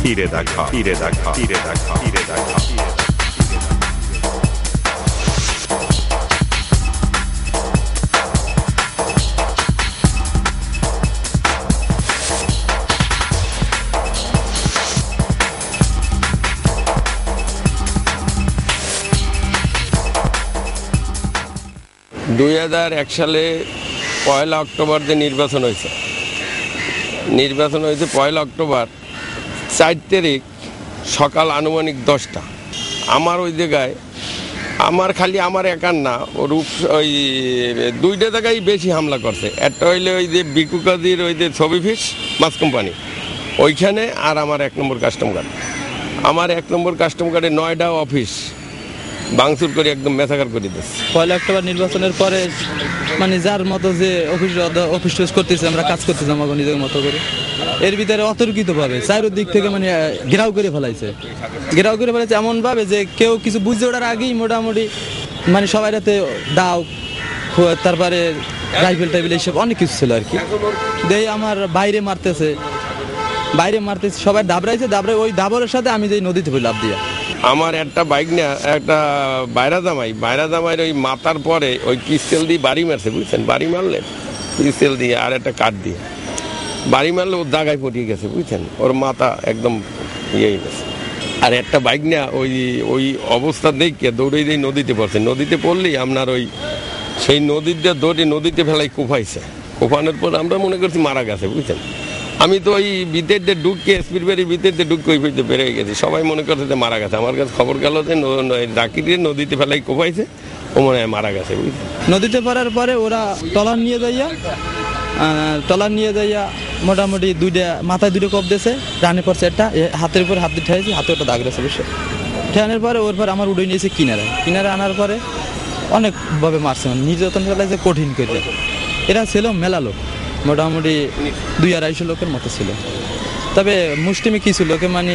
ফিরে দেখা, ফিরে দেখা, ফিরে দেখা, ফিরে দেখা। 2001 সালে 1 অক্টোবর যে নির্বাচন হয়েছে 1 অক্টোবর 4 তারিখ সকাল আনুমানিক 10টা। আমার ওই জায়গায় আমার একার না, ওর ওই 2টা জায়গায় বেশি হামলা করছে। একটা হইলে ওই যে বিকু কাজীর ওই যে ছবি ফিস মাছ কোম্পানি ওইখানে, আর আমার 1 নম্বর কাস্টম গার্ড। আমার 1 নম্বর কাস্টম গার্ডে 9টা অফিস ভাঙচুর করে একদম মেসাকার করে দিচ্ছে। 1 অক্টোবর নির্বাচনের পরে মানে যার মতো যে অফিস করতেছে, আমরা কাজ করতেছি আমাকে নিজের মতো করে, এর ভিতরে অতর্কিতভাবে চারিদিক থেকে মানে ঘেরাও করে ফেলাইছে এমনভাবে যে কেউ কিছু বুঝতে ওঠার আগেই মোটামুটি মানে সবাই রাতে দাও, তারপরে রাইফেল টাইফেল এইসব অনেক কিছু ছিল আর কি। দেই আমার বাইরে মারতেছে সবাই দাবড়াই ওই দাবরের সাথে আমি যে নদীতে লাফ দিয়া। আমার একটা বাইক না, একটা বাইরা জামাইয়ের ওই মাথার পরে ওই পিস্তল দিয়ে বাড়ি মারছে, বুঝছেন? বাড়ি মারলে পিস্তল দিয়ে আর একটা কাঠ দিয়ে বাড়ি মারলে ওর জায়গায় পটিয়ে গেছে, বুঝছেন? ওর মাথা একদম ইয়ে গেছে। আর একটা বাইক না ওই অবস্থা দেখে দৌড়ে দিয়ে নদীতে পড়ছে। নদীতে পড়লেই আপনার ওই সেই নদীতে দৌড়ে নদীতে ফেলাই কোফানোর পর আমরা মনে করছি মারা গেছে, বুঝছেন? আমি তো ওই ভিতরে ঢুকে স্পিড বেরিয়ে ভিতরে ঢুকে ওই ভিতরে বেরিয়ে গেছি, সবাই মনে করছে যে মারা গেছে। আমার কাছে খবর গেল যে ডাকিতে নদীতে ফেলাই কোপাইছে, ও মনে হয় মারা গেছে, বুঝছেন? নদীতে পড়ার পরে ওরা টলার নিয়ে যাইয়া মোটামুটি মাথায় 2টা কোপ দিয়েছে, ডানে পড়ছে একটা, হাতের উপর হাত দিয়ে ঠেয়েছি, হাতে ওটা দাগ রয়েছে বুঝছে। ঠেয়ানোর পরে ওর পর আমার উড়ে নিয়েছে কিনারে আনার পরে অনেকভাবে মারছে, মানে নির্যাতন ফেলায় যে কঠিন করে। এরা ছিল মেলা লোক, মোটামুটি 200-250 লোকের মতো ছিল। তবে মুষ্টিমে কিছু লোকে মানে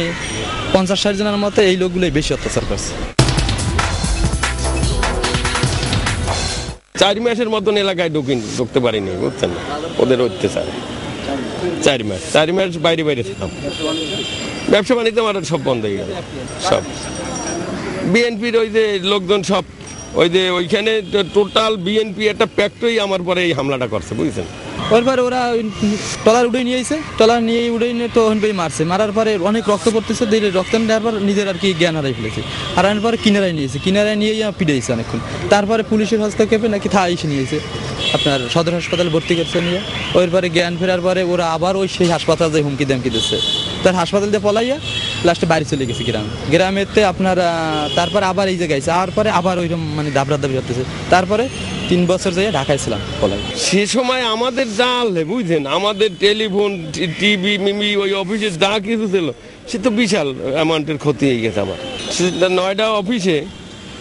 50-60 জনের মতো এই লোকগুলোই বেশি অত্যাচার করছে। 4 মাসের মতন এলাকায় ঢুকতে পারিনি, বুঝছেন? ওদের অত্যাচার 4 মাস বাইরে ছিলাম। ব্যবসা বাণিজ্য আমার সব বন্ধ হয়ে গেল, সব। বিএনপির ওই যে লোকজন সব ওই যে ওইখানে টোটাল বিএনপি একটা প্যাক্টই আমার পরে এই হামলাটা করছে, বুঝছেন? ওরপরে ওরা টলার উড়ে নিয়ে তো মারছে। মারার পরে অনেক রক্ত পড়তেছে, রক্ত নেওয়ার পর নিজের আর কি জ্ঞান হারাই ফেলেছে। হারানোর পরে কিনারায় নিয়ে পিড়াইছে অনেকক্ষণ। তারপরে পুলিশের হস্তক্ষেপে নাকি এসে নিয়েছে, আপনার সদর হাসপাতালে ভর্তি করছে নিয়ে। ওর পরে জ্ঞান ফেরার পরে ওরা আবার ওই সেই হাসপাতাল যে হুমকি দামকি দিচ্ছে, তার হাসপাতাল দিয়ে পলাইয়া লাস্টে বাড়ি চলে গেছে গ্রামেতে আপনার। তারপরে আবার এই জায়গায় তারপরে আবার ওইরকম মানে দাবড়াদাবি করতেছে। তারপরে 3 বছর যাই ঢাকায় ছিলাম পলাই। সে সময় আমাদের যা বুঝছেন, আমাদের টেলিফোন টিভি মিমি ওই অফিসে যা কিছু ছিল সে তো বিশাল অ্যামাউন্টের ক্ষতি হয়ে গেছে আমার। 9টা অফিসে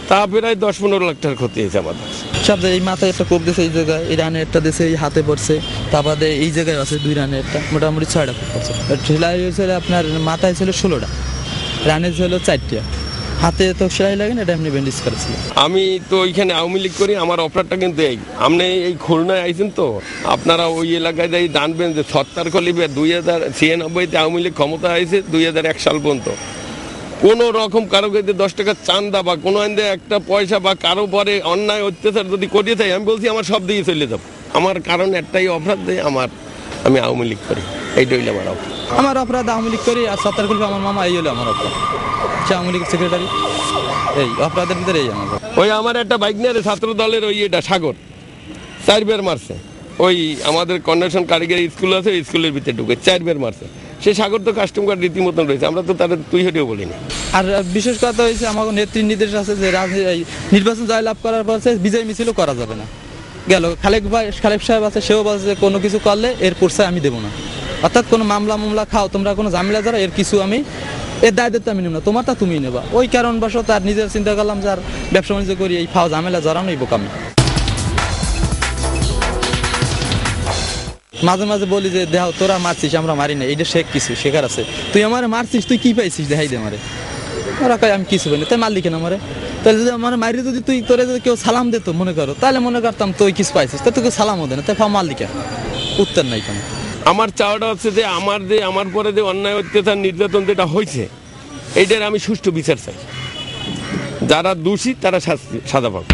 তা প্রায় 10-15 লাখ টাকার ক্ষতি হয়েছে আমাদের। সব এই মাথায় একটা কোপ দিয়েছে, এই জায়গায় এই রানে একটা দিয়েছে, এই হাতে পড়ছে, তারপরে এই জায়গায় আছে 2 রানে একটা, মোটামুটি 6টা কোপ পড়ছে। সেলাই হয়েছিল আপনার মাথায় ছিল 16টা, রানে ছিল 4টা, হাতে তো সেলাই লাগে না, এটা এমনি ব্যান্ডেজ করেছিল। আমি তো ওইখানে আওয়ামী লীগ করি, আমার অফারটা কিন্তু আপনি এই খুলনায় আইছেন তো, আপনারা ওই এলাকায় যাই জানবেন যে সত্তার খলিফে 2096-তে আওয়ামী লীগ ক্ষমতা হয়েছে 2001 সাল পর্যন্ত। কোনো রকম কারো কাছে 10 টাকা চান্দা বা কোনো একটা পয়সা বা কারো পরে অন্যায় অত্যাচার যদি করিয়ে থাকি, আমি বলছি আমার সব দিয়ে চলে যাব। আমার কারণ একটাই অপরাধ, আমি আওয়ামী লীগ করি, এইটা হইলে আমার অপরাধ আওয়ামী লীগ করি। আর সত্তার খলিফে আমার মামা, এই হলো আমার অপরাধ। সে আওয়ামী লীগের সেক্রেটারি, এই অপরাধের ভিতরে এই আমার। ওই আমার একটা বাইক নিয়ে ছাত্র দলের ওই এটা সাগর 4 বার মারছে। ওই আমাদের কন্ডাকশন কারিগরি স্কুল আছে, ওই স্কুলের ভিতরে ঢুকে 4 বার মারছে। সে সাগর তো কাস্টম গার্ড রীতিমতন রয়েছে, আমরা তো তাদের তুই হেঁটেও বলিনি। আর বিশেষ কথা হয়েছে আমার নেত্রীর নির্দেশ আছে যে নির্বাচন জয়লাভ করার পর বিজয় মিছিলও করা যাবে না। গেল খালেক সাহেব আছে, সেও বলছে যে কোনো কিছু করলে এর পড়ছে আমি দেবো না। অর্থাৎ কোনো মামলা খাও তোমরা, কোনো ঝামেলা যারা এর কিছু আমি এর দায়িত্ব আমি নেব না, তোমারটা তুমি নেবা। ওই কারণবশত তার নিজের চিন্তা করলাম যে আর ব্যবসা বাণিজ্য করি, এই ফাও ঝামেলা জড়ানোই বোকামি। মাঝে মাঝে বলি যে দেখ তোরা মারছিস, আমরা মারি না, এইটা শেখার আছে। তুই আমার মারছিস, তুই কি পাইছিস দেখাই দে আমারে। ওরা কয় আমি কিছু পাইনি, তাই মারলি কেন আমারে? তাহলে যদি আমার মারি যদি তোরে যদি কেউ সালাম দিত মনে করো, তাহলে মনে করতাম তুই কিছু পাইছিস, তা তোকে সালামও দে না, তাই মারলি কেন? উত্তর নাই কেন। আমার চাওয়াটা হচ্ছে যে আমার পরে যে অন্যায় অত্যাচার নির্যাতন যেটা হয়েছে এইটার আমি সুষ্ঠু বিচার চাই, যারা দোষী তারা সাজা পাবে।